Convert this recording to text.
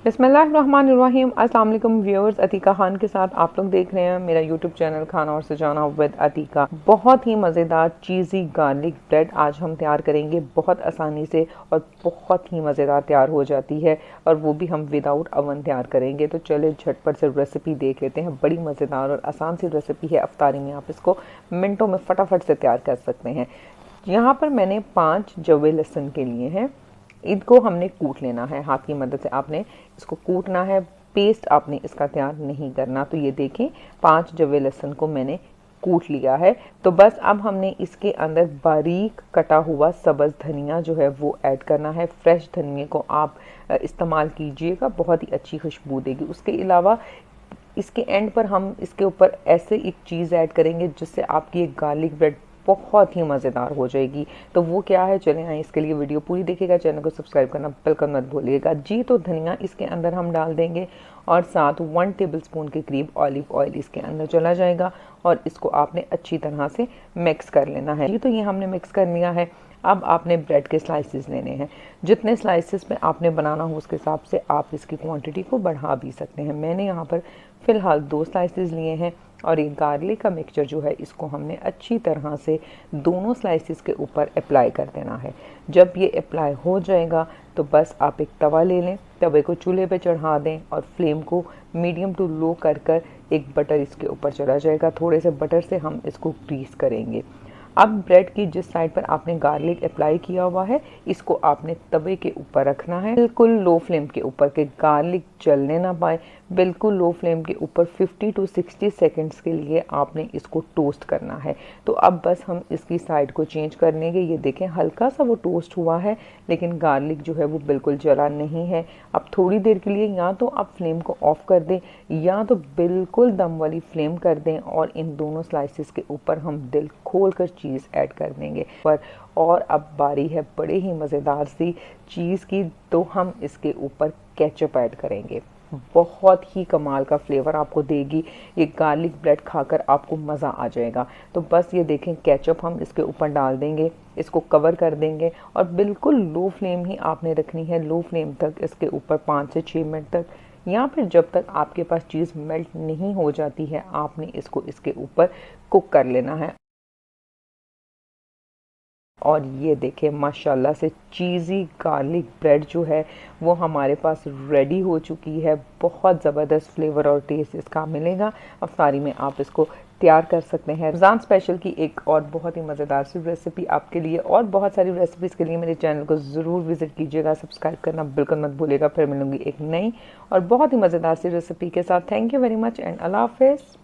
बिस्मिल्लाहिर्रहमानिर्रहीम। अस्सलाम वालेकुम व्यूअर्स, अतीका खान के साथ आप लोग देख रहे हैं मेरा यूट्यूब चैनल खाना और सजाना विद अतीका। बहुत ही मज़ेदार चीज़ी गार्लिक ब्रेड आज हम तैयार करेंगे बहुत आसानी से और बहुत ही मज़ेदार तैयार हो जाती है, और वो भी हम विदाउट अवन तैयार करेंगे। तो चले झटपट से रेसिपी देख लेते हैं। बड़ी मज़ेदार और आसान सी रेसिपी है, अफ्तारी में आप इसको मिनटों में फटाफट से तैयार कर सकते हैं। यहाँ पर मैंने 5 जवे लहसुन के लिए हैं। इनको हमने कूट लेना है, हाथ की मदद से आपने इसको कूटना है। पेस्ट आपने इसका तैयार नहीं करना। तो ये देखें, 5 जवे लहसुन को मैंने कूट लिया है। तो बस अब हमने इसके अंदर बारीक कटा हुआ सब्ज़ धनिया जो है वो ऐड करना है। फ्रेश धनिया को आप इस्तेमाल कीजिएगा, बहुत ही अच्छी खुशबू देगी। उसके अलावा इसके एंड पर हम इसके ऊपर ऐसे एक चीज़ ऐड करेंगे जिससे आपकी एक गार्लिक ब्रेड बहुत ही मज़ेदार हो जाएगी। तो वो क्या है, चलें आए इसके लिए वीडियो पूरी देखिएगा, चैनल को सब्सक्राइब करना बिल्कुल मत भूलिएगा जी। तो धनिया इसके अंदर हम डाल देंगे और साथ 1 टेबलस्पून के करीब ऑलिव ऑयल इसके अंदर चला जाएगा और इसको आपने अच्छी तरह से मिक्स कर लेना है जी। तो ये हमने मिक्स कर लिया है। अब आपने ब्रेड के स्लाइसेस लेने हैं। जितने स्लाइसेस में आपने बनाना हो उसके हिसाब से आप इसकी क्वांटिटी को बढ़ा भी सकते हैं। मैंने यहाँ पर फ़िलहाल 2 स्लाइसेस लिए हैं और ये गार्लिक का मिक्सचर जो है इसको हमने अच्छी तरह से दोनों स्लाइसेस के ऊपर अप्लाई कर देना है। जब ये अप्लाई हो जाएगा तो बस आप एक तवा ले लें, तवे को चूल्हे पे चढ़ा दें और फ्लेम को मीडियम टू लो कर कर एक बटर इसके ऊपर चला जाएगा। थोड़े से बटर से हम इसको ग्रीस करेंगे। अब ब्रेड की जिस साइड पर आपने गार्लिक अप्लाई किया हुआ है इसको आपने तवे के ऊपर रखना है, बिल्कुल लो फ्लेम के ऊपर, कि गार्लिक जलने ना पाए। बिल्कुल लो फ्लेम के ऊपर 50 to 60 सेकेंड्स के लिए आपने इसको टोस्ट करना है। तो अब बस हम इसकी साइड को चेंज कर लेंगे। ये देखें, हल्का सा वो टोस्ट हुआ है लेकिन गार्लिक जो है वो बिल्कुल जला नहीं है। अब थोड़ी देर के लिए या तो आप फ्लेम को ऑफ कर दें या तो बिल्कुल दम वाली फ्लेम कर दें और इन दोनों स्लाइसेस के ऊपर हम दिल खोल कर चीज़ ऐड कर देंगे पर। और अब बारी है बड़े ही मज़ेदार सी चीज़ की, तो हम इसके ऊपर केचप ऐड करेंगे। बहुत ही कमाल का फ्लेवर आपको देगी ये गार्लिक ब्रेड, खाकर आपको मज़ा आ जाएगा। तो बस ये देखें, केचप हम इसके ऊपर डाल देंगे, इसको कवर कर देंगे और बिल्कुल लो फ्लेम ही आपने रखनी है। लो फ्लेम तक इसके ऊपर 5 से 6 मिनट तक, या फिर जब तक आपके पास चीज़ मेल्ट नहीं हो जाती है आपने इसको इसके ऊपर कुक कर लेना है। और ये देखें, माशाल्लाह से चीज़ी गार्लिक ब्रेड जो है वो हमारे पास रेडी हो चुकी है। बहुत ज़बरदस्त फ्लेवर और टेस्ट इसका मिलेगा। अफ्तारी में आप इसको तैयार कर सकते हैं। रमज़ान स्पेशल की एक और बहुत ही मज़ेदार सी रेसिपी आपके लिए, और बहुत सारी रेसिपीज़ के लिए मेरे चैनल को ज़रूर विज़िट कीजिएगा, सब्सक्राइब करना बिल्कुल मत भूलिएगा। फिर मिलूंगी एक नई और बहुत ही मज़ेदार सी रेसिपी के साथ। Thank you very much and अल्लाह हाफ़िज़।